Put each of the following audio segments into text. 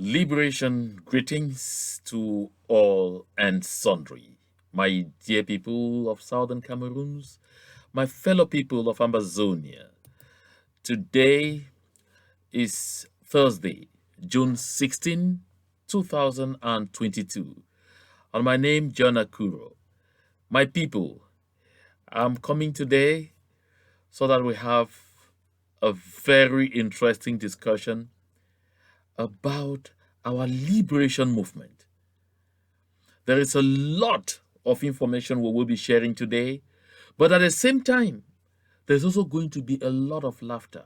Liberation greetings to all and sundry. My dear people of Southern Cameroons, my fellow people of Ambazonia. Today is Thursday, June 16, 2022. And my name, John Akuro. My people, I'm coming today so that we have a very interesting discussion about our liberation movement. There is a lot of information we will be sharing today, but at the same time, there's also going to be a lot of laughter.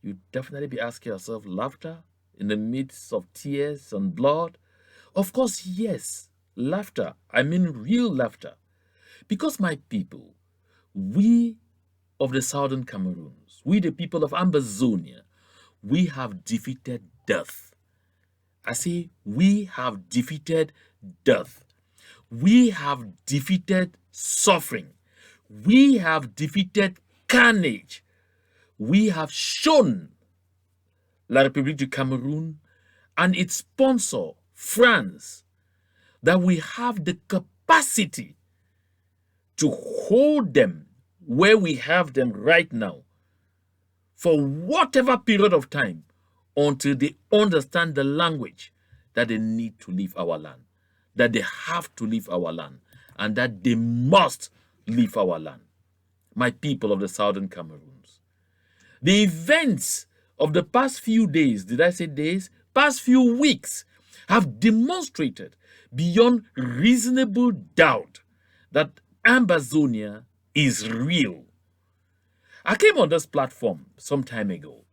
You definitely be asking yourself, laughter in the midst of tears and blood? Of course, yes, laughter. I mean real laughter. Because my people, we of the Southern Cameroons, we the people of Ambazonia, we have defeated death. I say we have defeated death. We have defeated suffering. We have defeated carnage. We have shown La République du Cameroon and its sponsor, France, that we have the capacity to hold them where we have them right now for whatever period of time until they understand the language that they need to leave our land, that they have to leave our land, and that they must leave our land. My people of the Southern Cameroons. The events of the past few days, did I say days? Past few weeks have demonstrated beyond reasonable doubt that Ambazonia is real. I came on this platform some time ago,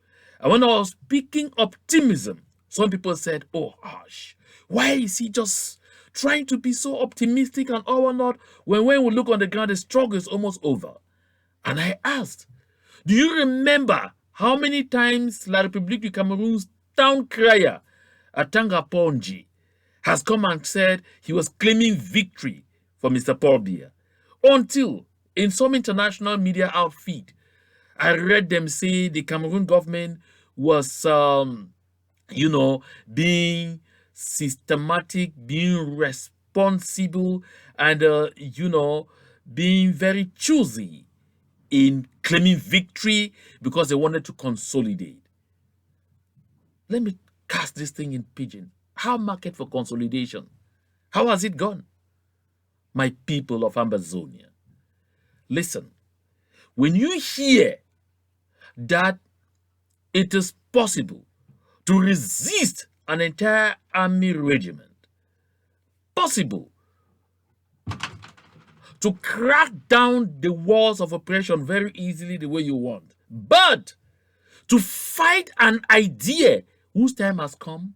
and when I was speaking optimism, some people said, oh, gosh, why is he just trying to be so optimistic and all or not when we look on the ground, the struggle is almost over? And I asked, do you remember how many times La République du Cameroon's town crier, Atanga Ponji, has come and said he was claiming victory for Mr. Paul Biya? Until in some international media outfit, I read them say the Cameroon government was, being systematic, being responsible, and, being choosy choosy in claiming victory because they wanted to consolidate. Let me cast this thing in pidgin. How market for consolidation? How has it gone? My people of Ambazonia, listen, when you hear that it is possible to resist an entire army regiment, possible to crack down the walls of oppression very easily the way you want, but to fight an idea whose time has come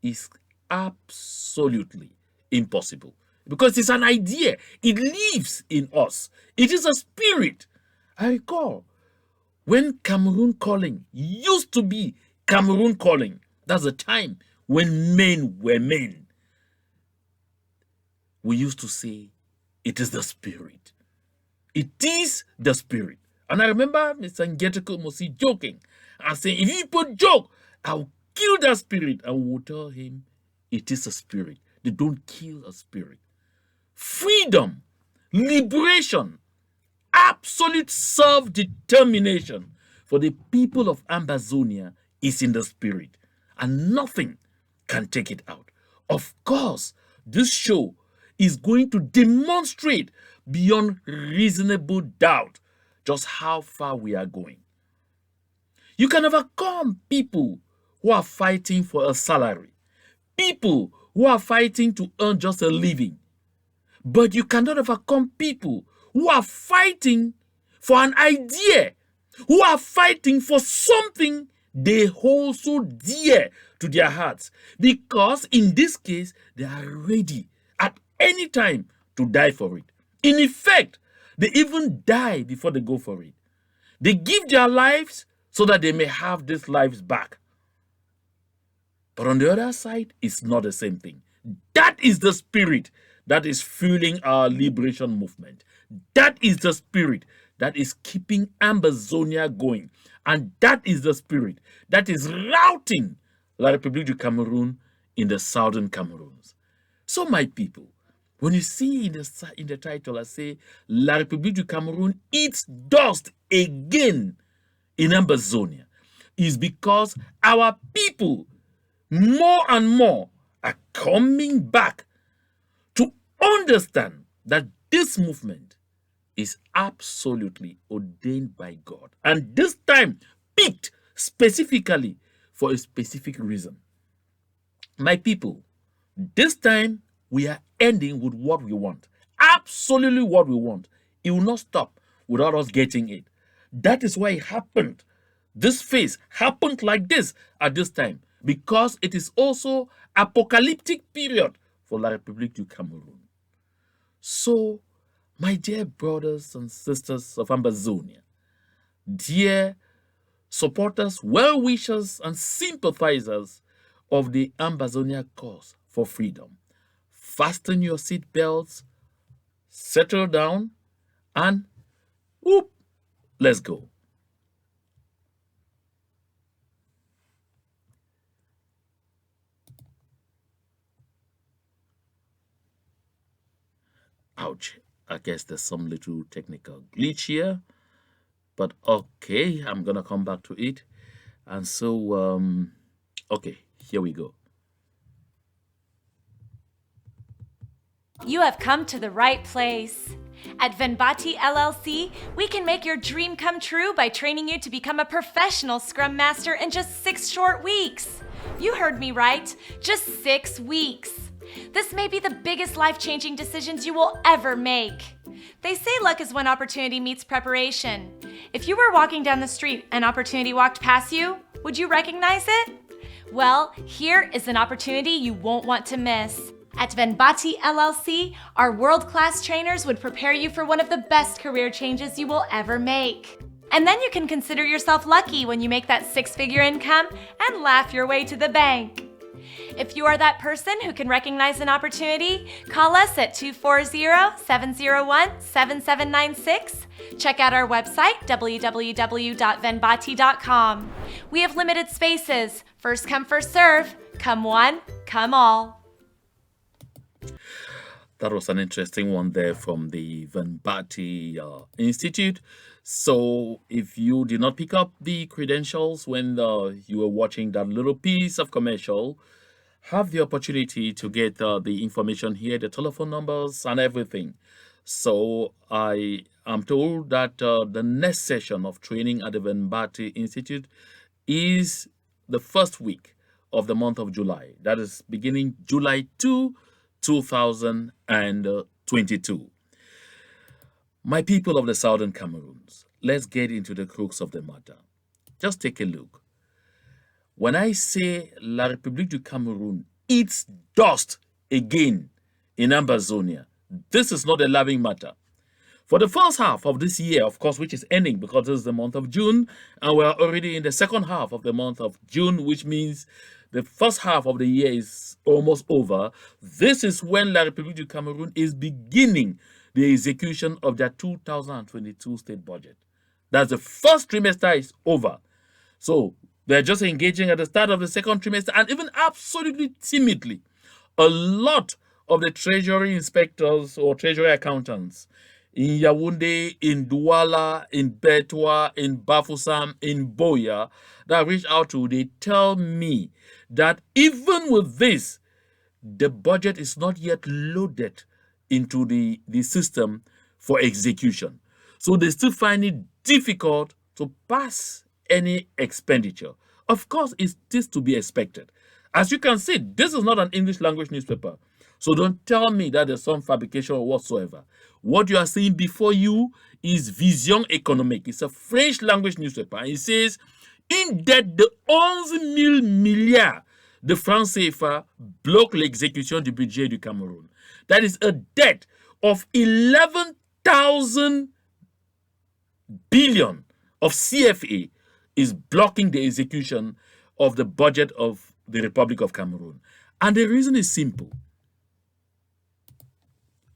is absolutely impossible. Because it's an idea. It lives in us. It is a spirit. I recall when Cameroon calling used to be Cameroon calling. That's the time when men were men. We used to say, it is the spirit. It is the spirit. And I remember Mr. Ngeteko Mosi joking and saying, if you put joke, I'll kill that spirit. And we will tell him, it is a spirit. They don't kill a spirit. Freedom, liberation, absolute self-determination for the people of Ambazonia is in the spirit, and nothing can take it out. Of course, this show is going to demonstrate beyond reasonable doubt just how far we are going. You can overcome people who are fighting for a salary, people who are fighting to earn just a living. But you cannot overcome people who are fighting for an idea, who are fighting for something they hold so dear to their hearts. Because in this case, they are ready at any time to die for it. In effect, they even die before they go for it. They give their lives so that they may have these lives back. But on the other side, it's not the same thing. That is the spirit that is fueling our liberation movement. That is the spirit that is keeping Ambazonia going. And that is the spirit that is routing La République du Cameroon in the southern Cameroons. So, my people, when you see in the title, I say, La République du Cameroun eats dust again in Ambazonia, is because our people more and more are coming back to understand that this movement is absolutely ordained by God. And this time picked specifically for a specific reason. My people, this time we are ending with what we want. Absolutely what we want. It will not stop without us getting it. That is why it happened. This phase happened like this at this time because it is also apocalyptic period for La République du Cameroun. So, my dear brothers and sisters of Ambazonia, dear supporters, well-wishers, and sympathizers of the Ambazonia cause for freedom, fasten your seat belts, settle down, and whoop, let's go. Ouch. I guess there's some little technical glitch here, but okay, I'm gonna come back to it. And so, okay, here we go. You have come to the right place. At Venbati LLC, we can make your dream come true by training you to become a professional Scrum Master in just 6 short weeks. You heard me right, just 6 weeks. This may be the biggest life-changing decisions you will ever make. They say luck is when opportunity meets preparation. If you were walking down the street and opportunity walked past you, would you recognize it? Well, here is an opportunity you won't want to miss. At Venbati LLC, our world-class trainers would prepare you for one of the best career changes you will ever make. And then you can consider yourself lucky when you make that 6-figure income and laugh your way to the bank. If you are that person who can recognize an opportunity, call us at 240-701-7796. Check out our website, www.venbati.com. We have limited spaces. First come, first serve. Come one, come all. That was an interesting one there from the Venbati Institute. So, if you did not pick up the credentials when you were watching that little piece of commercial, have the opportunity to get the information here, the telephone numbers and everything. So, I am told that the next session of training at the Venbati Institute is the first week of the month of July. That is beginning July 2, 2022. My people of the Southern Cameroons, let's get into the crux of the matter. Just take a look. When I say La République du Cameroun eats dust again in Ambazonia, this is not a laughing matter. For the first half of this year, of course, which is ending because this is the month of June, and we're already in the second half of the month of June, which means the first half of the year is almost over. This is when La République du Cameroun is beginning the execution of their 2022 state budget. That's the first trimester is over. So they're just engaging at the start of the second trimester, and even absolutely timidly, a lot of the treasury inspectors or treasury accountants in Yaoundé, in Douala, in Betwa, in Bafoussam, in Boya, that reach out to, they tell me that even with this, the budget is not yet loaded into the system for execution. So they still find it difficult to pass any expenditure. Of course, it is to be expected. As you can see, this is not an English language newspaper. So don't tell me that there's some fabrication or whatsoever. What you are seeing before you is Vision Économique. It's a French language newspaper. And it says, une dette de 11 000 milliards de francs CFA bloque l'exécution du budget du Cameroun. That is a debt of 11,000 billion of CFA is blocking the execution of the budget of the Republic of Cameroon. And the reason is simple.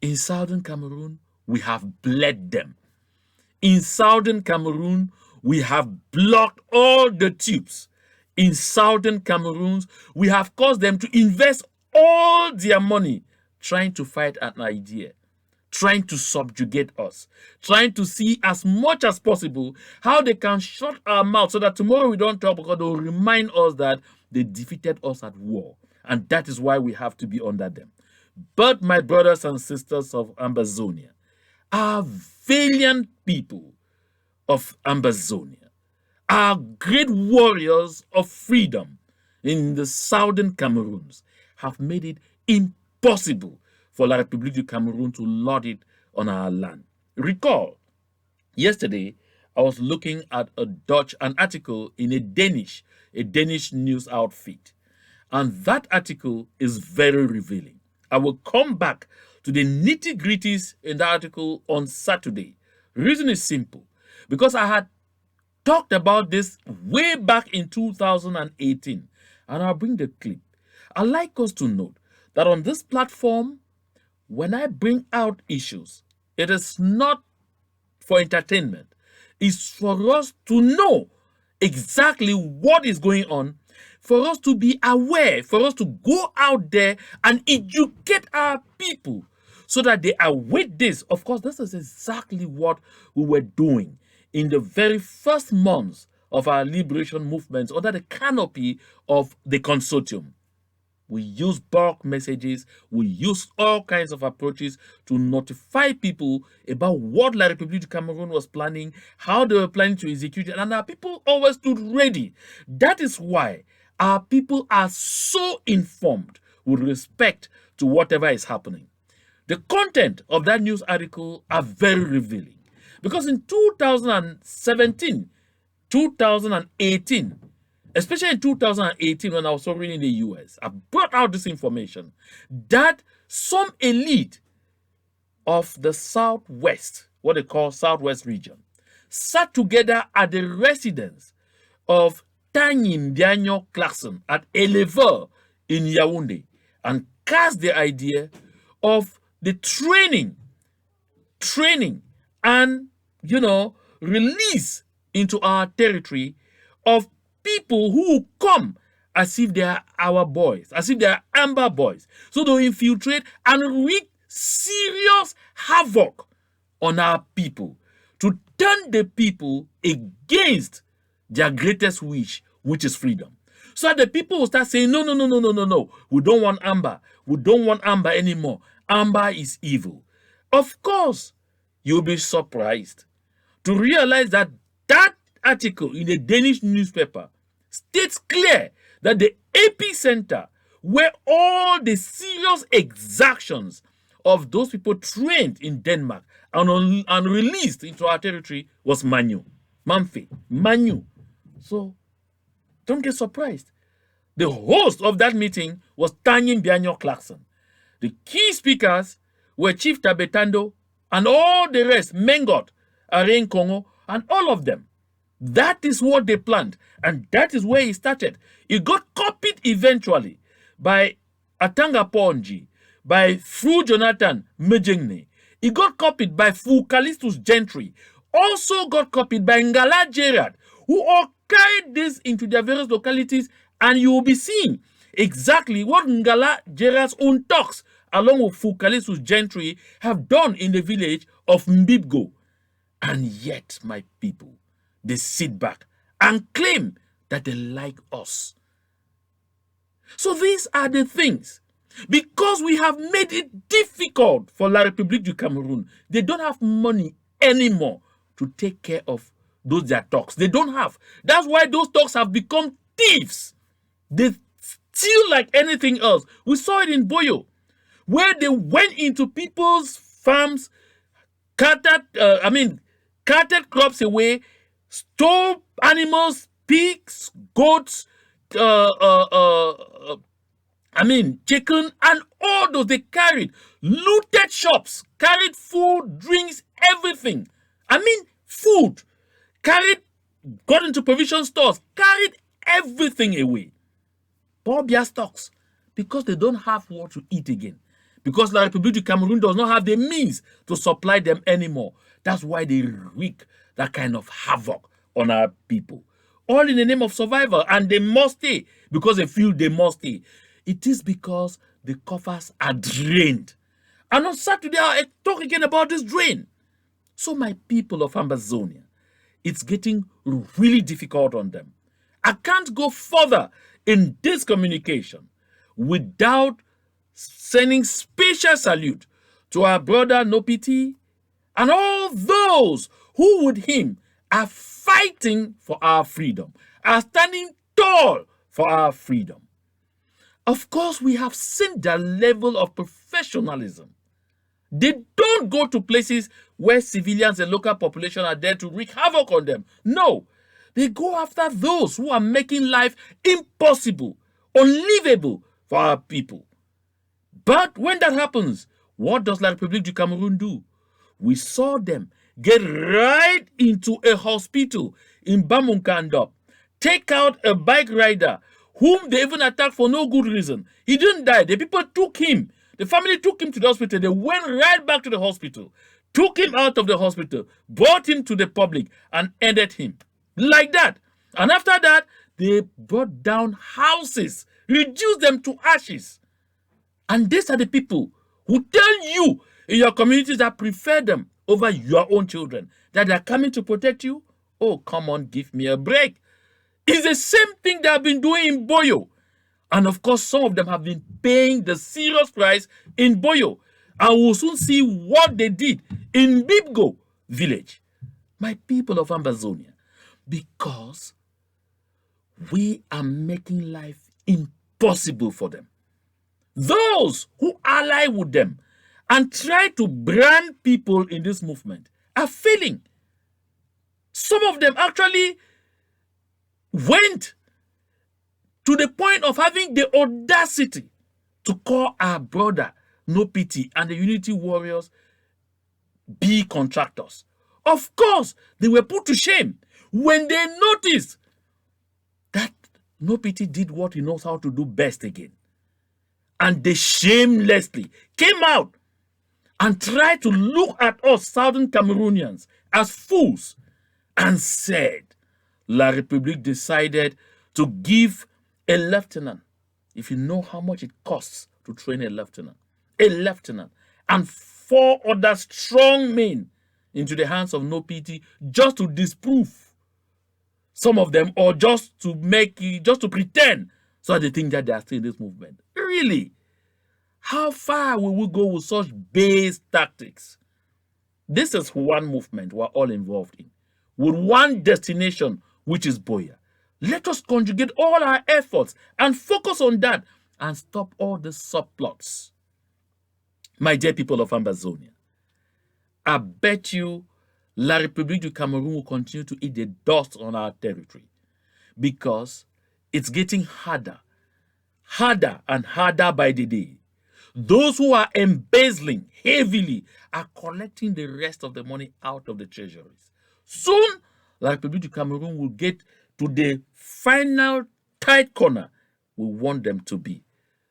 In Southern Cameroon, we have bled them. In Southern Cameroon, we have blocked all the tubes. in southern Cameroons, we have caused them to invest all their money trying to fight an idea, trying to subjugate us, trying to see as much as possible how they can shut our mouth so that tomorrow we don't talk, because they will remind us that they defeated us at war. And that is why we have to be under them. But my brothers and sisters of Ambazonia, our valiant people of Ambazonia, our great warriors of freedom in the southern Cameroons, have made it impossible for La République du Cameroon to lord it on our land. Recall, yesterday I was looking at an article in a Danish news outfit, and that article is very revealing. I will come back to the nitty-gritties in the article on Saturday. Reason is simple, because I had talked about this way back in 2018, and I'll bring the clip. I'd like us to note that on this platform, when I bring out issues, it is not for entertainment. It's for us to know exactly what is going on, for us to be aware, for us to go out there and educate our people so that they await this. Of course, this is exactly what we were doing in the very first months of our liberation movements under the canopy of the consortium. We use bulk messages, we use all kinds of approaches to notify people about what La République du Cameroon was planning, how they were planning to execute it, and our people always stood ready. That is why our people are so informed with respect to whatever is happening. The content of that news article are very revealing, because in 2017, 2018, especially in 2018 when I was sovereign in the US, I brought out this information that some elite of the Southwest, what they call Southwest region, sat together at the residence of Tanyin Daniel Clarkson at Elever in Yaoundé and cast the idea of the training and, release into our territory of people who come as if they are our boys, as if they are Amber boys. So they infiltrate and wreak serious havoc on our people to turn the people against their greatest wish, which is freedom. So that the people will start saying, no, we don't want Amber. We don't want Amber anymore. Amber is evil. Of course, you'll be surprised to realize that that article in a Danish newspaper states clear that the epicenter where all the serious exactions of those people trained in Denmark and released into our territory was Manu. So don't get surprised. The host of that meeting was Tanyin Bianyo Clarkson. The key speakers were Chief Tabetando and all the rest, Mengot, Aren Kongo, and all of them. That is what they planned, and that is where it started. It got copied eventually by Atanga Ponji, by Fru Jonathan Mejengne. It got copied by Fu Callistus Gentry, also got copied by Ngala Gerard, who all carried this into their various localities, and you will be seeing exactly what Ngala Gerard's own talks, along with Fu Callistus Gentry, have done in the village of Mbibgo. And yet, my people, they sit back and claim that they like us. So these are the things. Because we have made it difficult for La République du Cameroon, they don't have money anymore to take care of those their talks. They don't have. That's why those talks have become thieves. They steal like anything else. We saw it in Boyo, where they went into people's farms, carted crops away, stole animals, pigs, goats, chicken, and all those they carried, looted shops, carried food, drinks, everything. Food, got into provision stores, carried everything away. Pobia stocks, because they don't have what to eat again. Because La République du Cameroon does not have the means to supply them anymore. That's why they wreak that kind of havoc on our people. all in the name of survival, and they must stay because they feel they must stay. It is because the coffers are drained. And on Saturday, I talk again about this drain. So my people of Ambazonia, it's getting really difficult on them. I can't go further in this communication without sending special salute to our brother Nopiti and all those who with him are fighting for our freedom, are standing tall for our freedom. Of course, we have seen the level of professionalism. They don't go to places where civilians and local population are there to wreak havoc on them. No, they go after those who are making life impossible, unlivable for our people. But when that happens, what does La République du Cameroon do? We saw them get right into a hospital in Bamunkandop, take out a bike rider whom they even attacked for no good reason. He didn't die. The people took him. The family took him to the hospital. They went right back to the hospital, took him out of the hospital, brought him to the public, and ended him. Like that. And after that, they brought down houses, reduced them to ashes. And these are the people who tell you in your communities that prefer them over your own children, that they are coming to protect you. Oh, come on, give me a break. It's the same thing they have been doing in Boyo. And of course, some of them have been paying the serious price in Boyo. And we'll soon see what they did in Bibgo village. My people of Ambazonia, because we are making life impossible for them. Those who ally with them and try to brand people in this movement are failing. Some of them actually went to the point of having the audacity to call our brother Nopiti and the Unity Warriors B contractors. Of course, they were put to shame when they noticed that Nopiti did what he knows how to do best again. And they shamelessly came out and tried to look at us Southern Cameroonians as fools and said, La République decided to give a lieutenant, if you know how much it costs to train a lieutenant, and 4 other strong men into the hands of Nopiti just to disprove some of them, or just to pretend so they think that they are still in this movement. Really? How far will we go with such base tactics? This is one movement we're all involved in, with one destination, which is Boya. Let us conjugate all our efforts and focus on that and stop all the subplots. My dear people of Ambazonia, I bet you La République du Cameroon will continue to eat the dust on our territory because it's getting harder and harder by the day. Those who are embezzling heavily are collecting the rest of the money out of the treasuries. Soon, La République du Cameroon will get to the final tight corner we want them to be.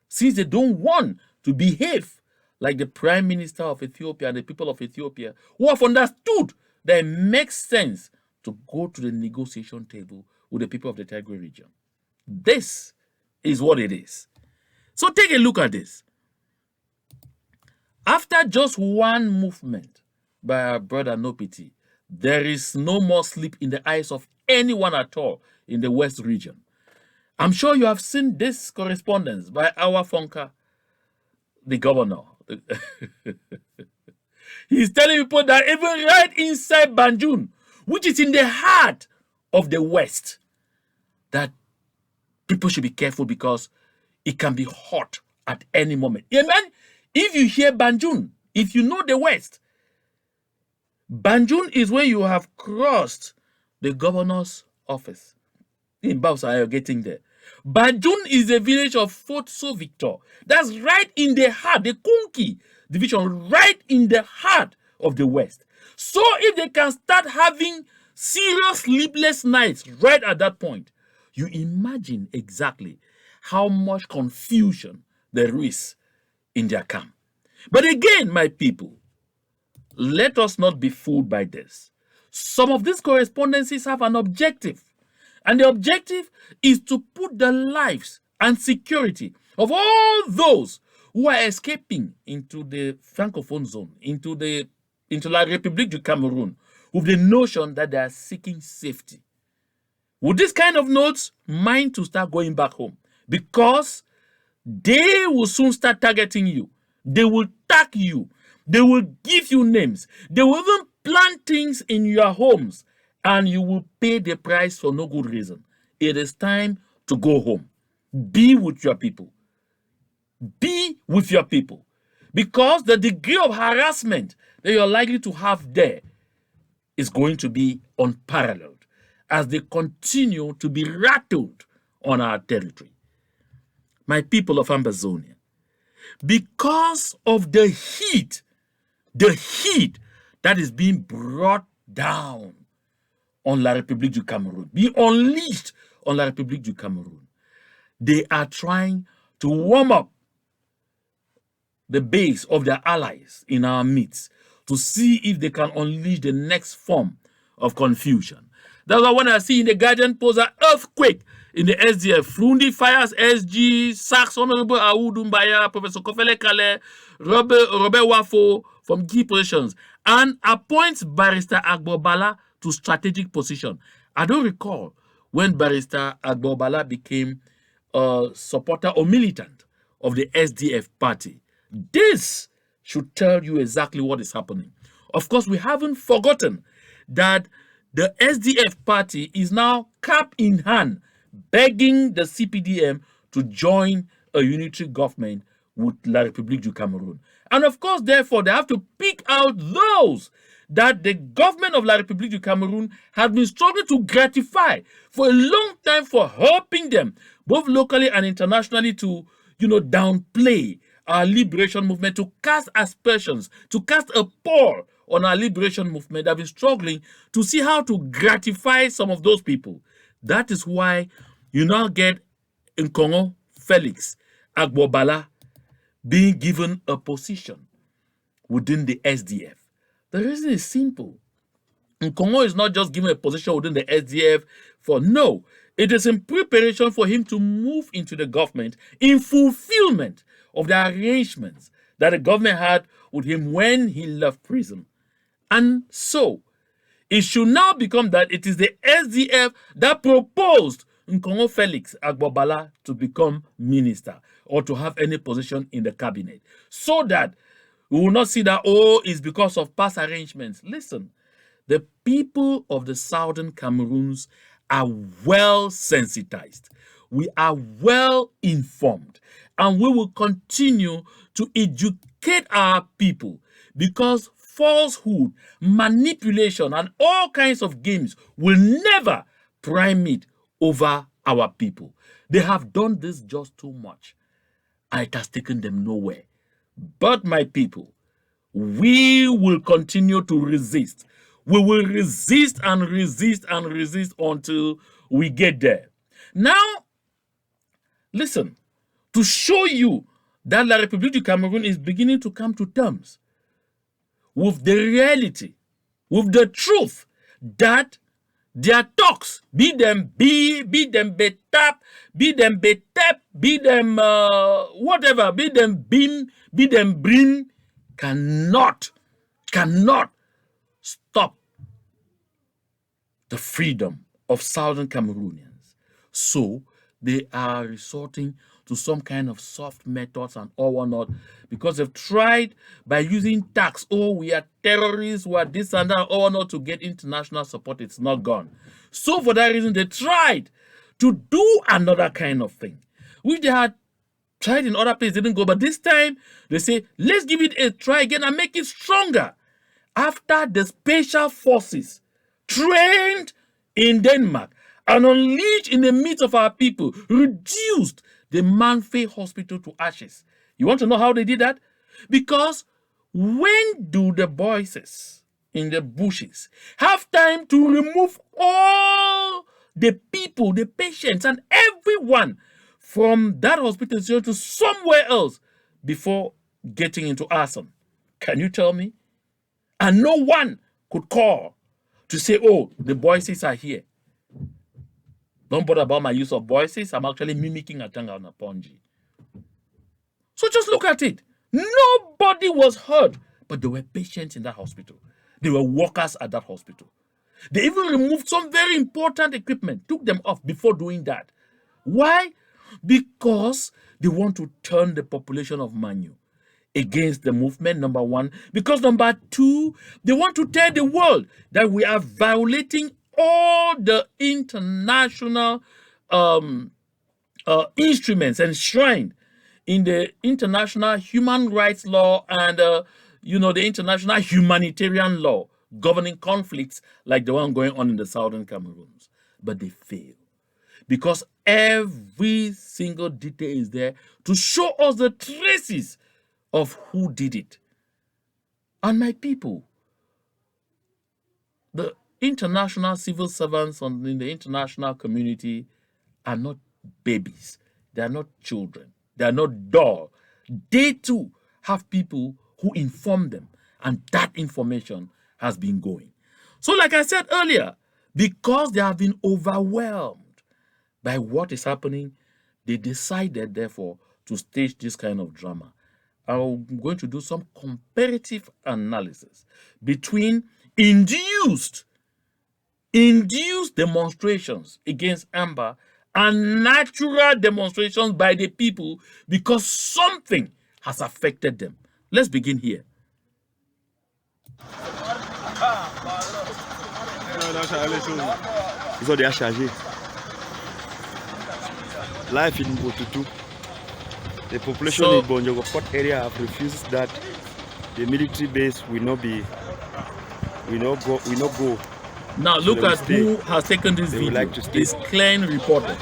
Since they don't want to behave like the Prime Minister of Ethiopia and the people of Ethiopia, who have understood that it makes sense to go to the negotiation table with the people of the Tigray region. This is what it is. So take a look at this. After just one movement by our brother Nopiti, there is no more sleep in the eyes of anyone at all in the West region. I'm sure you have seen this correspondence by our Fonka, the governor. He's telling people that even right inside Banjul, which is in the heart of the West, that people should be careful because it can be hot at any moment. Amen? If you hear Banjul, if you know the West, Banjul is where you have crossed the governor's office. In Bausa, you're getting there. Banjul is a village of Fort So Victor. That's right in the heart, the Kunki division, right in the heart of the West. So if they can start having serious sleepless nights right at that point, you imagine exactly how much confusion there is in their camp. But again, my people, let us not be fooled by this. Some of these correspondences have an objective, And the objective is to put the lives and security of all those who are escaping into the Francophone zone, into La République du Cameroun, with the notion that they are seeking safety. With this kind of notes, mind to start going back home, because they will soon start targeting you. They will tag you. They will give you names. They will even plant things in your homes, and you will pay the price for no good reason. It is time to go home. Be with your people. Be with your people. Because the degree of harassment that you're likely to have there is going to be unparalleled as they continue to be rattled on our territory. My people of Ambazonia, because of the heat that is being brought down on La République du Cameroun, being unleashed on La République du Cameroun, they are trying to warm up the base of their allies in our midst to see if they can unleash the next form of confusion. That's why when I see in the Guardian post an earthquake in the SDF, Frundi fires SG, sacks Honorable Aoudumbaya, Professor Kofele Kale, Robert Wafo from key positions, and appoints Barrister Agbobala to strategic position. I don't recall when Barrister Agbobala became a supporter or militant of the SDF party. This should tell you exactly what is happening. Of course, we haven't forgotten that the SDF party is now cap in hand, begging the CPDM to join a unitary government with La République du Cameroun. And of course, therefore, they have to pick out those that the government of La République du Cameroun has been struggling to gratify for a long time, for helping them, both locally and internationally, to, downplay our liberation movement, to cast aspersions, to cast a pall on our liberation movement. They've been struggling to see how to gratify some of those people. That is why you now get Nkongo Felix Agbobala being given a position within the SDF. The reason is simple. Nkongo is not just given a position within the SDF no. It is in preparation for him to move into the government in fulfillment of the arrangements that the government had with him when he left prison. And so, it should now become that it is the SDF that proposed Nkongo Felix Agbobala to become minister or to have any position in the cabinet, so that we will not see that, it's because of past arrangements. Listen, the people of the southern Cameroons are well sensitized. We are well informed, and we will continue to educate our people, because falsehood, manipulation, and all kinds of games will never primate over our people. They have done this just too much, and it has taken them nowhere. But my people, we will continue to resist. We will resist and resist and resist until we get there. Now, listen, to show you that La République du Cameroun is beginning to come to terms with the reality, with the truth that their talks, be them betap, be them betep, be them whatever, be them bim, be them brim, cannot stop the freedom of southern Cameroonians. So they are resorting to some kind of soft methods and all whatnot, because they've tried by using tax, we are terrorists, we are this and that, or not, to get international support. It's not gone. So for that reason, they tried to do another kind of thing, which they had tried in other places, didn't go. But this time, they say, let's give it a try again and make it stronger. After the special forces trained in Denmark and unleashed in the midst of our people reduced the Manfei hospital to ashes. You want to know how they did that? Because when do the voices in the bushes have time to remove all the people, the patients, and everyone from that hospital to somewhere else before getting into arson? Can you tell me? And no one could call to say, the voices are here. Don't bother about my use of voices. I'm actually mimicking Atanga on a Ponji. So just look at it. Nobody was hurt, but there were patients in that hospital. There were workers at that hospital. They even removed some very important equipment, took them off before doing that. Why? Because they want to turn the population of Manu against the movement, number one. Because number two, they want to tell the world that we are violating all the international instruments enshrined in the international human rights law and the international humanitarian law governing conflicts like the one going on in the southern Cameroons. But they fail because every single detail is there to show us the traces of who did it. And my people, the international civil servants in the international community are not babies. They are not children. They are not dolls. They too have people who inform them, and that information has been going. So like I said earlier, because they have been overwhelmed by what is happening, they decided, therefore, to stage this kind of drama. I'm going to do some comparative analysis between induced demonstrations against Amber and natural demonstrations by the people because something has affected them. Let's begin here. Ils ont déjà chargé. Life in Botutu. The population in Bonjogo Port area have refused that the military base will not go. Now look at who has taken this video. It's Clan Reporters.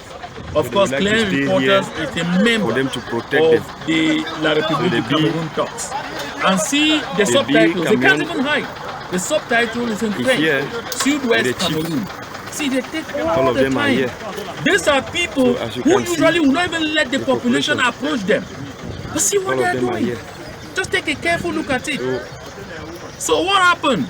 Of course, Clan Reporters is a member of the La République du Cameroun talks. And see the subtitles. They can't even hide. The subtitle is in French. Sud-West Cameroon. See, they take all the time. These are people who usually will not even let the population approach them. But see what they are doing. Just take a careful look at it. So what happened?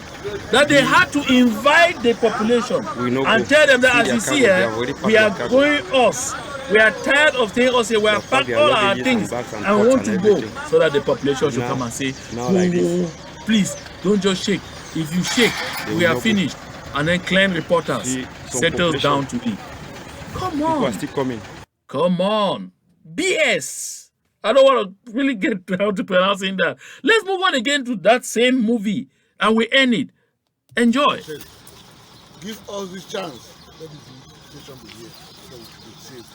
That they had to invite the population and tell them that, as you see here, we are going us. We are tired of staying us here. We have packed all our things and want to go, so that the population should come and say, oh, please, don't just shake. If you shake, we are finished. And then Clan Reporters settles down to it. Come on. People are still coming. Come on. BS. I don't want to really get how to pronounce that. Let's move on again to that same movie and we end it. Enjoy. Give us this chance. Let the situation be here so we can be safe.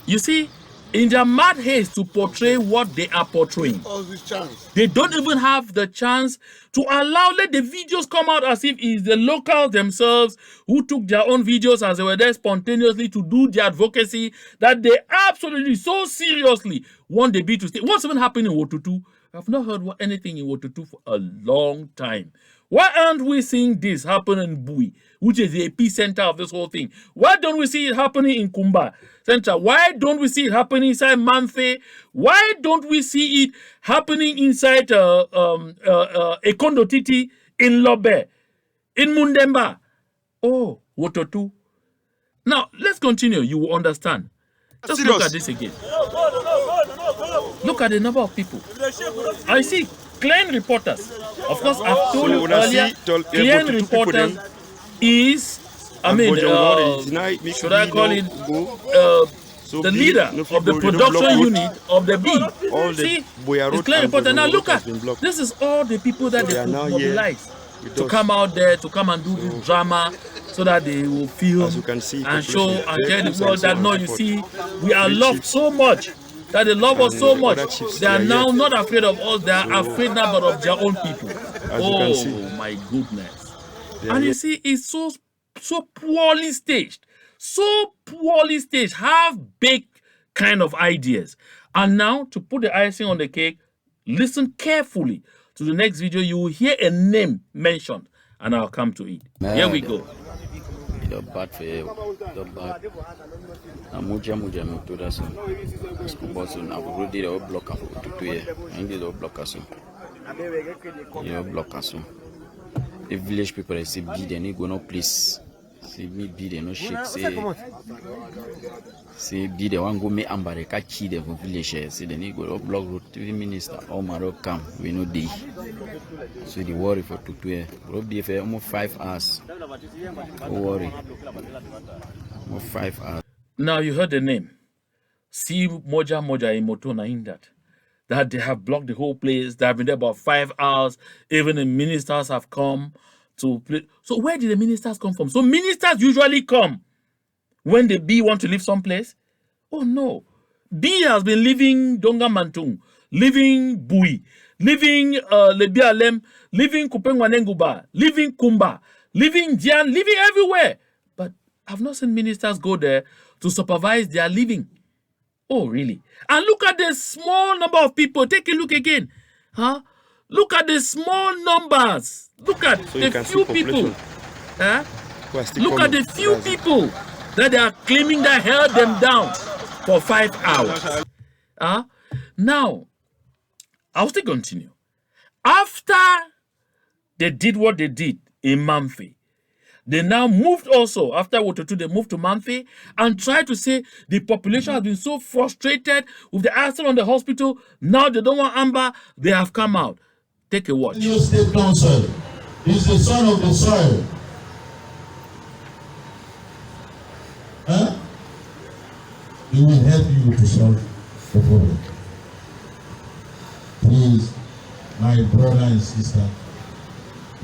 You see, in their mad haste to portray what they are portraying, Give us this chance. they don't even have the chance to let the videos come out as if it's the locals themselves who took their own videos as they were there spontaneously to do their advocacy that they absolutely so seriously want the beat to stay. What's even happening in Wotutu? I've not heard anything in Wotutu for a long time. Why aren't we seeing this happen in Bui, which is the epicenter of this whole thing? Why don't we see it happening in Kumba Central? Why don't we see it happening inside Manfe? Why don't we see it happening inside Ekondo Titi, in Lobe, in Mundemba? Oh, Wotutu. Now, let's continue. You will understand. Just look at this again. Look at the number of people. I see Clan Reporters. Of course, I've told you earlier, Clan Reporters is, should I call it, the leader of the production unit of the B. See, it's Clan Reporter. Now look at, this is all the people that they could mobilize to come out there, to come and do this drama, so that they will film and show and tell the world that, no, you see, we are loved so much, that they love us so much. They are now not afraid of us, they are afraid now but of their own people. Oh my goodness. And you see, it's so poorly staged. So poorly staged, half-baked kind of ideas. And now, to put the icing on the cake, listen carefully to the next video. You will hear a name mentioned, and I'll come to it. Here we go. The bad for you, the bad. Muja me to that son. School boss on. I've already the block of to pay. I need the block us. You block us. The village people they say be they need go no place. See me be the no shake say be the one go me ambareka chi the village say the need go block road TV minister all maro come we no dey. So the worry for Tutu road be for almost 5 hours. No worry. Almost 5 hours. Now you heard the name. See Moja Moja Imotona in that they have blocked the whole place. They have been there about 5 hours. Even the ministers have come to play. So where did the ministers come from? So ministers usually come when the bee want to leave someplace. Oh no. B has been leaving Donga Mantung, leaving Bui, leaving Lebialem, leaving Kupengwanenguba, leaving Kumba, leaving Jian, leaving everywhere. But I've not seen ministers go there to supervise their living. Oh, really? And look at the small number of people. Take a look again. Huh? Look at the small numbers. Look at the few people. Huh? Look at the few people that they are claiming that held them down for 5 hours. Now, I'll still continue. After they did what they did in Mamfe, they now moved also, after Wototu, they moved to Mamfe and tried to say the population has been so frustrated with the accident on the hospital. Now they don't want Amber. They have come out. Take a watch. New state council is the son of the soil. Huh? It will help you to solve the problem. Please, my brother and sister,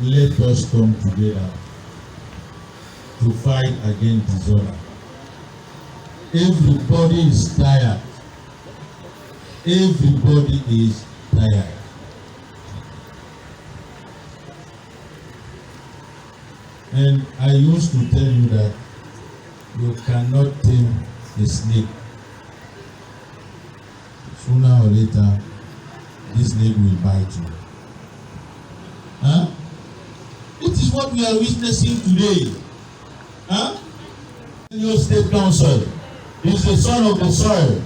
let us come together to fight against disorder. Everybody is tired. Everybody is tired. And I used to tell you that you cannot tame a snake. Sooner or later, this snake will bite you. Huh? It is what we are witnessing today. Huh? Your state council is the son of the soil.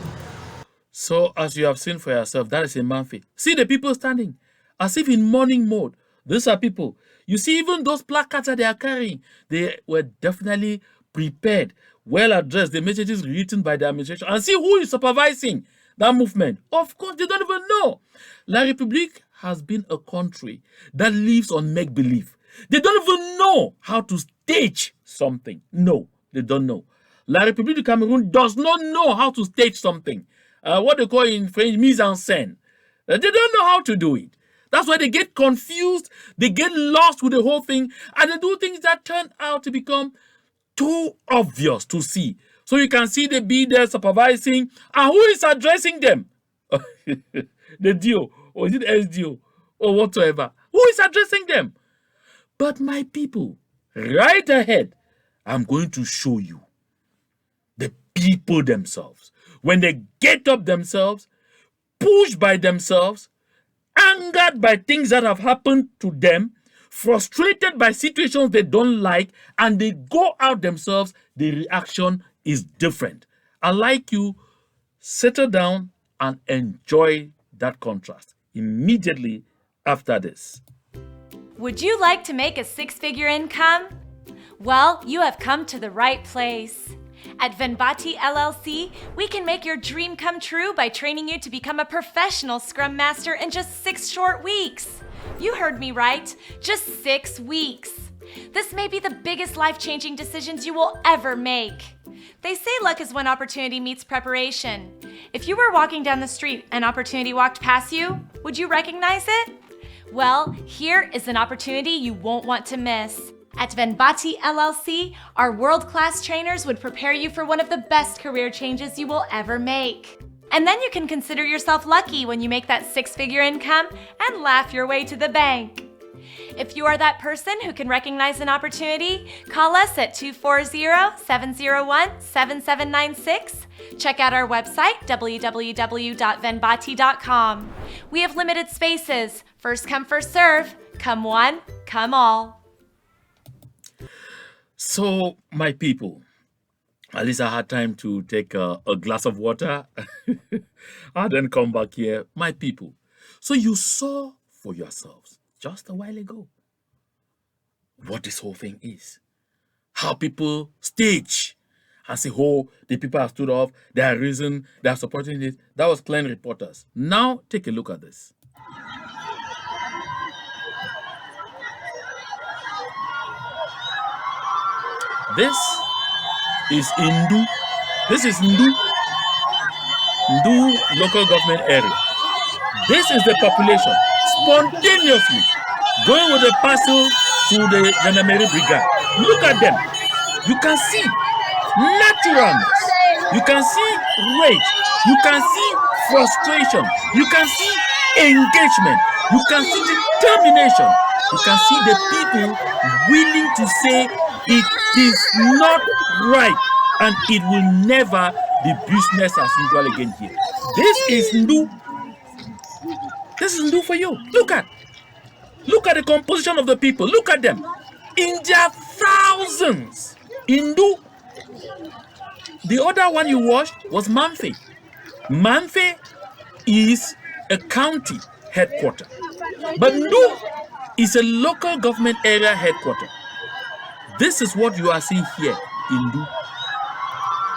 So, as you have seen for yourself, that is a Mamfe. See the people standing as if in mourning mode. These are people. You see, even those placards that they are carrying, they were definitely prepared, well addressed. The messages written by the administration. And see who is supervising that movement. Of course, they don't even know. La République has been a country that lives on make-believe. They don't even know how to stage something. No, they don't know. La République du Cameroun does not know how to stage something. What they call in French, mise en scène. They don't know how to do it. That's why they get confused, they get lost with the whole thing, and they do things that turn out to become too obvious to see. So you can see the be there supervising, and who is addressing them? The DO, or is it SDO, or whatsoever. Who is addressing them? But my people, right ahead, I'm going to show you the people themselves. When they get up themselves, pushed by themselves, angered by things that have happened to them, frustrated by situations they don't like, and they go out themselves, the reaction is different. I'd like you settle down and enjoy that contrast immediately after this. Would you like to make a six-figure income? Well, you have come to the right place. At Venbati LLC, we can make your dream come true by training you to become a professional Scrum Master in just 6 short weeks. You heard me right, just 6 weeks. This may be the biggest life-changing decisions you will ever make. They say luck is when opportunity meets preparation. If you were walking down the street and opportunity walked past you, would you recognize it? Well, here is an opportunity you won't want to miss. At Venbati LLC, our world-class trainers would prepare you for one of the best career changes you will ever make. And then you can consider yourself lucky when you make that 6-figure income and laugh your way to the bank. If you are that person who can recognize an opportunity, call us at 240-701-7796. Check out our website, www.venbati.com. We have limited spaces. First come, first serve. Come one, come all. So, my people, at least I had time to take a glass of water and then come back here. My people, so you saw for yourselves just a while ago what this whole thing is. how people stage and say, oh, the people have stood up, they are reason, they are supporting it. That was Klein reporters. Now take a look at this. This is Ndu. This is Ndu local government area. This is the population spontaneously going with a parcel to the Gendarmerie Brigade. Look at them. You can see naturalness. You can see rage. You can see frustration. You can see engagement. You can see determination. You can see the people willing to say it is not right and it will never be business as usual again here. This is new. This is new for you. Look at the composition of the people. Look at them. In their thousands. Indu. The other one you watched was Manfe. Manfe is a county headquarter. But Ndu is a local government area headquarter. This is what you are seeing here in Ndu.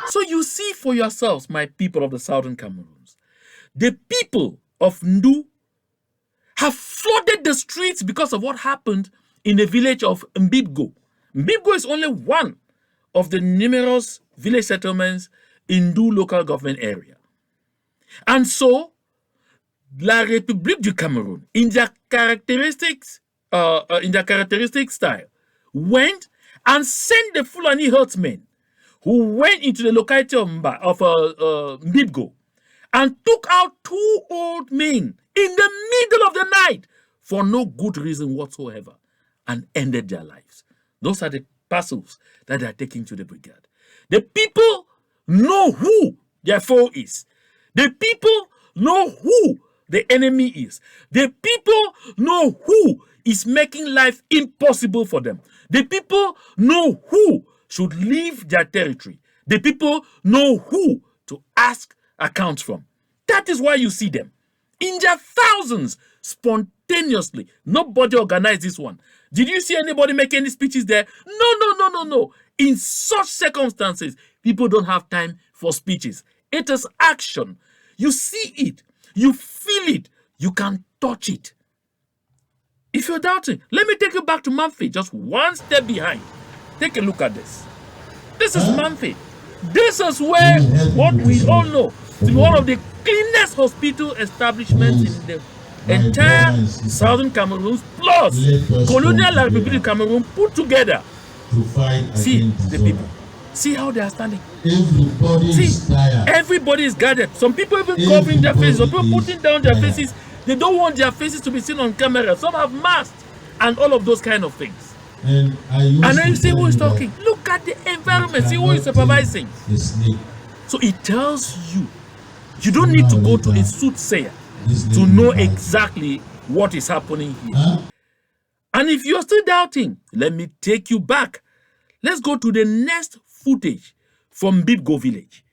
So you see for yourselves, my people of the southern Cameroons, the people of Ndu have flooded the streets because of what happened in the village of Mbibgo. Mbibgo is only one of the numerous village settlements in Ndu local government area. And so, La République du Cameroun, in their characteristic style, went and sent the Fulani herdsmen who went into the locality of Mbibgo and took out 2 old men in the middle of the night for no good reason whatsoever and ended their lives. Those are the parcels that they are taking to the brigade. The people know who their foe is. The people know who the enemy is. The people know who is making life impossible for them. The people know who should leave their territory. The people know who to ask accounts from. That is why you see them. In their thousands, spontaneously. Nobody organized this one. Did you see anybody make any speeches there? No. In such circumstances, people don't have time for speeches. It is action. You see it. You feel it. You can touch it. If you're doubting, let me take you back to Manfe, just one step behind. Take a look at this. This is Manfe. This is where what we all know is one of the cleanest hospital establishments in the entire southern Cameroon, plus colonial La République du Cameroon put together. See the people. See how they are standing. Everybody is gathered. Some people even covering their faces. Some people putting down their faces. They don't want their faces to be seen on camera. Some have masks and all of those kind of things. And then you see who is talking. Look at the environment. See who is supervising. So it tells you, you don't need to go to a soothsayer to know exactly what is happening here. And if you're still doubting, let me take you back. Let's go to the next footage from Mbibgo village.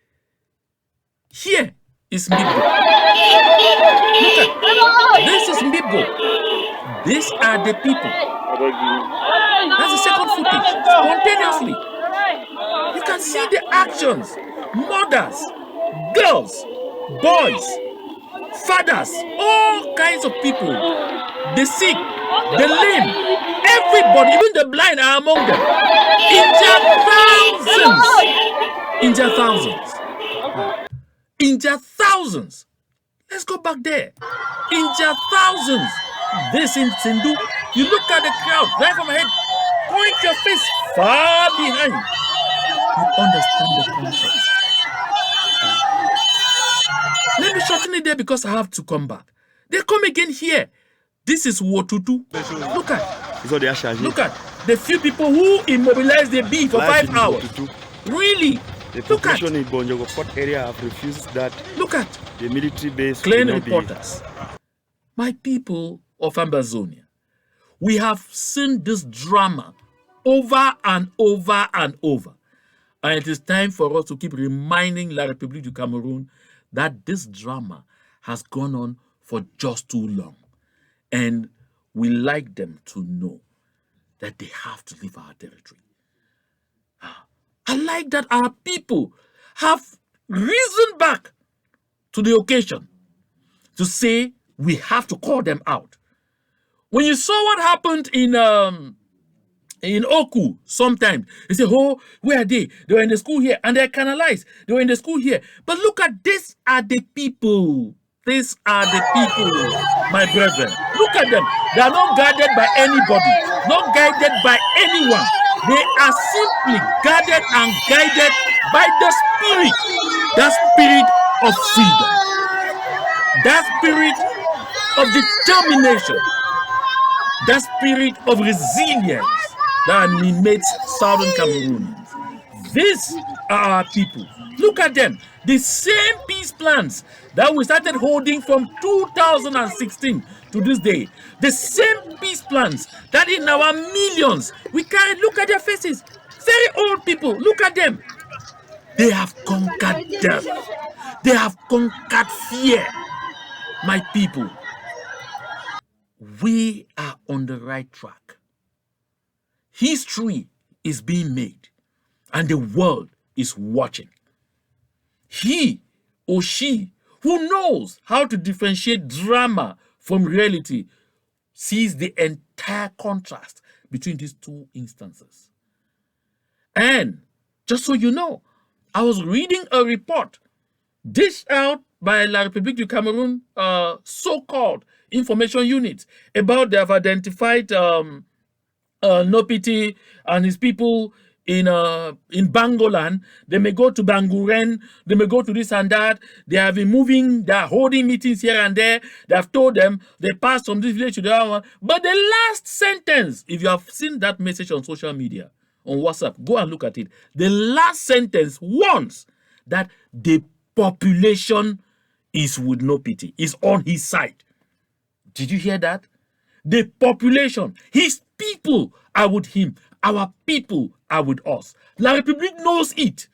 Here is Mbibgo. Look at this is Mbibgo. These are the people. That's the second footage. Spontaneously. You can see the actions. Mothers, girls, boys, fathers, all kinds of people. The sick, the lame, everybody, even the blind are among them. In their thousands. In their thousands. In their thousands. Let's go back there. In their thousands. This in Sindu. You look at the crowd right from ahead. Point your face far behind. You understand the context. Let me shorten it there because I have to come back. They come again here. This is Wotutu. Look at the few people who immobilized the bee for 5 hours. Really? The population in Bonjogo Port area have refused that. Look at the military base. Klein reporters. My people of Ambazonia, we have seen this drama over and over and over. And it is time for us to keep reminding La République du Cameroon that this drama has gone on for just too long. And we like them to know that they have to leave our territory. I like that our people have risen back to the occasion to say we have to call them out. When you saw what happened in Oku, sometimes they say, oh, where are they? They were in the school here, and they're canalized. They were in the school here. But look at this are the people. These are the people, my brethren. Look at them. They are not guided by anybody, not guided by anyone. They are simply guided and guided by the spirit, that spirit of freedom, that spirit of determination, that spirit of resilience that animates Southern Cameroonians. These are our people. Look at them. The same peace plans that we started holding from 2016 to this day. The same peace plans that in our millions we carry. Look at their faces. Very old people. Look at them. They have conquered death. They have conquered fear. My people, we are on the right track. History is being made and the world is watching. He or she who knows how to differentiate drama from reality sees the entire contrast between these two instances. And just so you know, I was reading a report dished out by La République du Cameroun so-called information unit about they have identified Nopiti and his people in Bangolan. They may go to Banguren, they may go to this and that. They have been moving, they are holding meetings here and there. They have told them they passed from this village to the other one. But the last sentence, if you have seen that message on social media, on WhatsApp, go and look at it. The last sentence warns that the population is with Nopiti, is on his side. Did you hear that? The population, his people are with him. Our people are with us. La République knows it.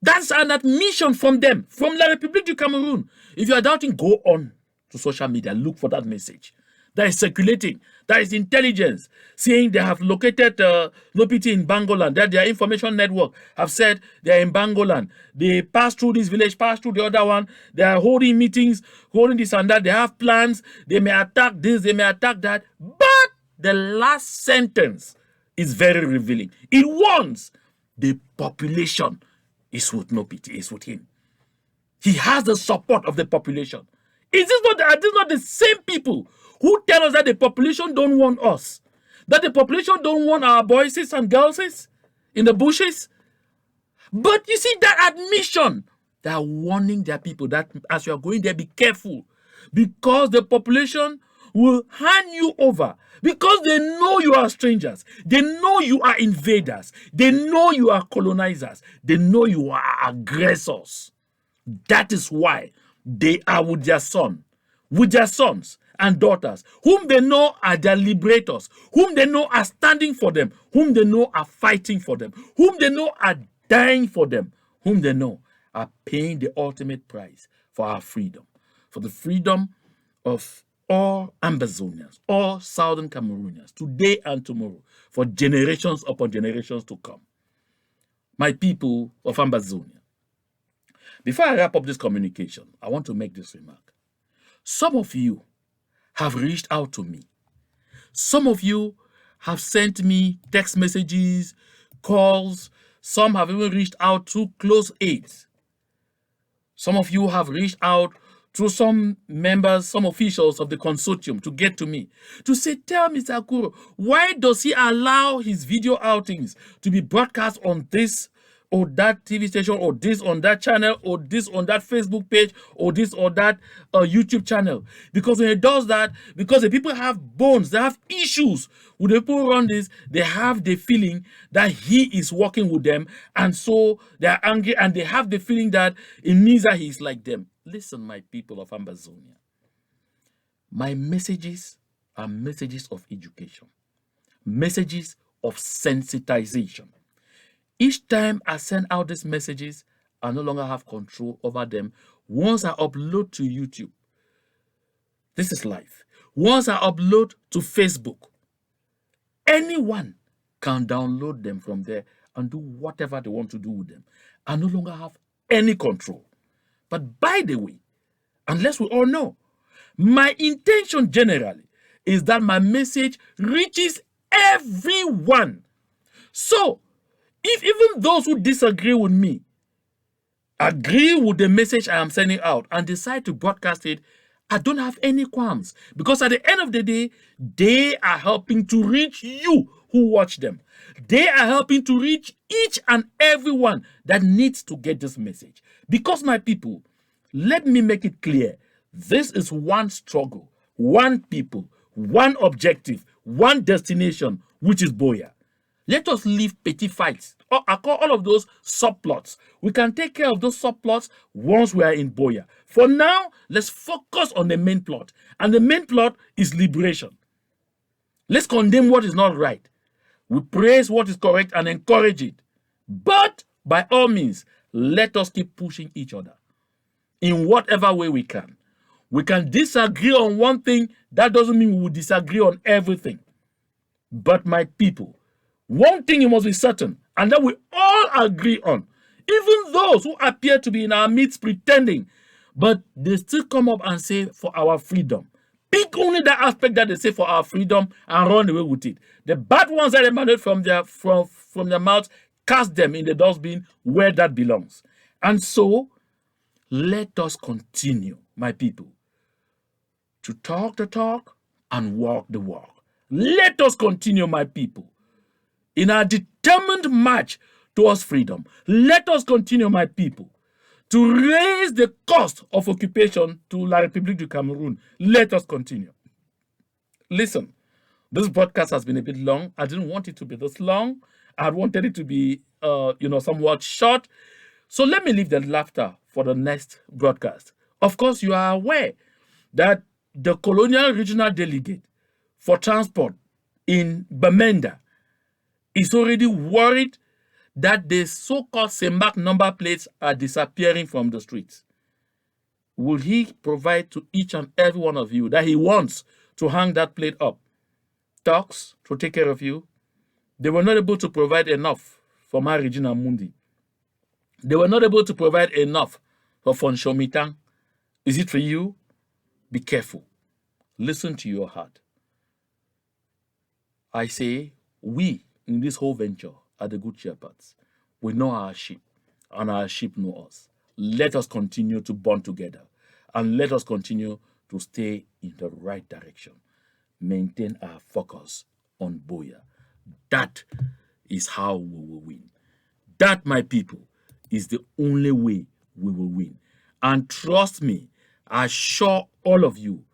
That's an admission from them, from La République du Cameroun. If you are doubting, go on to social media, look for that message. That is circulating. That is intelligence saying they have located Nopiti in Bangolan, that their information network have said they are in Bangolan. They pass through this village, pass through the other one. They are holding meetings, holding this and that. They have plans. They may attack this, they may attack that. But the last sentence is very revealing. It warns the population is with Nopiti, is with him. He has the support of the population. Are these not the same people who tell us that the population don't want us? That the population don't want our boys and girls in the bushes? But you see that admission, they are warning their people that as you are going there, be careful. Because the population will hand you over. Because they know you are strangers. They know you are invaders. They know you are colonizers. They know you are aggressors. That is why they are with their sons and daughters, whom they know are their liberators, whom they know are standing for them, whom they know are fighting for them, whom they know are dying for them, whom they know are paying the ultimate price for our freedom, for the freedom of all Ambazonians, all Southern Cameroonians, today and tomorrow, for generations upon generations to come. My people of Ambazonia, before I wrap up this communication, I want to make this remark. Some of you have reached out to me. Some of you have sent me text messages, calls. Some have even reached out through close aides. Some of you have reached out through some members, some officials of the consortium to get to me, to say, tell Mr. Akuro, why does he allow his video outings to be broadcast on this or that TV station, or this on that channel, or this on that Facebook page, or this or that YouTube channel? Because when he does that, because the people have bones, they have issues with the people around this, they have the feeling that he is working with them, and so they are angry, and they have the feeling that it means that he is like them. Listen, my people of Ambazonia, my messages are messages of education, messages of sensitization. Each time I send out these messages, I no longer have control over them. Once I upload to YouTube, this is live. Once I upload to Facebook, anyone can download them from there and do whatever they want to do with them and no longer have any control. But by the way, unless we all know, my intention generally is that my message reaches everyone. So, if even those who disagree with me agree with the message I am sending out and decide to broadcast it, I don't have any qualms, because at the end of the day, they are helping to reach you who watch them. They are helping to reach each and everyone that needs to get this message. Because, my people, let me make it clear, this is one struggle, one people, one objective, one destination, which is Boya. Let us leave petty fights. I call all of those subplots. We can take care of those subplots once we are in Boya. For now, let's focus on the main plot. And the main plot is liberation. Let's condemn what is not right. We praise what is correct and encourage it. But by all means, let us keep pushing each other in whatever way we can. We can disagree on one thing. That doesn't mean we will disagree on everything. But my people, one thing you must be certain, and that we all agree on, even those who appear to be in our midst pretending, but they still come up and say, for our freedom. Pick only that aspect that they say for our freedom and run away with it. The bad ones that emanate from their mouths, cast them in the dustbin where that belongs. And so, let us continue, my people, to talk the talk and walk the walk. Let us continue, my people, in our determined march towards freedom. Let us continue, my people, to raise the cost of occupation to La République du Cameroon. Let us continue. Listen, this broadcast has been a bit long. I didn't want it to be this long. I wanted it to be, somewhat short. So let me leave the laughter for the next broadcast. Of course, you are aware that the colonial regional delegate for transport in Bamenda is already worried that the so-called Semak number plates are disappearing from the streets. Will he provide to each and every one of you that he wants to hang that plate up? Talks to take care of you. They were not able to provide enough for my Regina Mundi. They were not able to provide enough for Fonshomitang. Is it for you? Be careful. Listen to your heart. I say, we in this whole venture are the good shepherds. We know our sheep, and our sheep know us. Let us continue to bond together, and let us continue to stay in the right direction. Maintain our focus on Boya. That is how we will win. That, my people, is the only way we will win. And trust me, I assure all of you,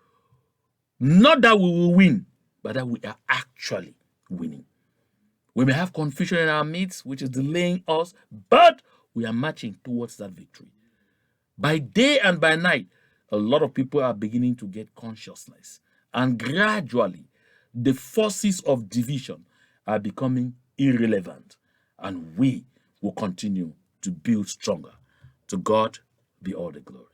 not that we will win, but that we are actually winning. We may have confusion in our midst, which is delaying us, but we are marching towards that victory. By day and by night, a lot of people are beginning to get consciousness. And gradually, the forces of division are becoming irrelevant. And we will continue to build stronger. To God be all the glory.